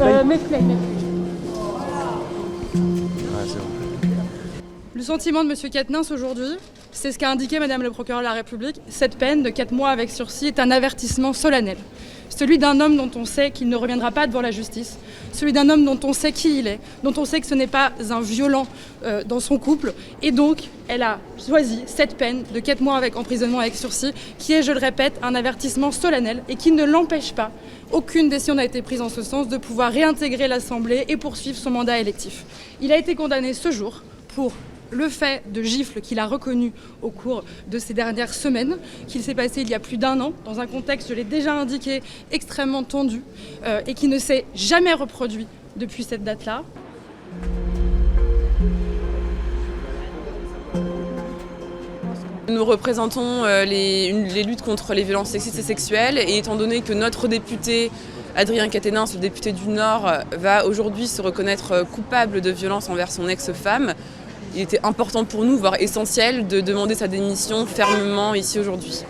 Mets-le. Le sentiment de M. Quatennens aujourd'hui, c'est ce qu'a indiqué Madame le procureur de la République. Cette peine de 4 mois avec sursis est un avertissement solennel. Celui d'un homme dont on sait qu'il ne reviendra pas devant la justice, celui d'un homme dont on sait qui il est, dont on sait que ce n'est pas un violent dans son couple. Et donc, elle a choisi cette peine de 4 mois avec emprisonnement avec sursis, qui est, je le répète, un avertissement solennel et qui ne l'empêche pas, aucune décision n'a été prise en ce sens, de pouvoir réintégrer l'Assemblée et poursuivre son mandat électif. Il a été condamné ce jour pour le fait de gifle qu'il a reconnu au cours de ces dernières semaines, qu'il s'est passé il y a plus d'1 an, dans un contexte, je l'ai déjà indiqué, extrêmement tendu, et qui ne s'est jamais reproduit depuis cette date-là. Nous représentons les luttes contre les violences sexistes et sexuelles, et étant donné que notre député Adrien Quatennens, le député du Nord, va aujourd'hui se reconnaître coupable de violences envers son ex-femme, il était important pour nous, voire essentiel, de demander sa démission fermement ici aujourd'hui.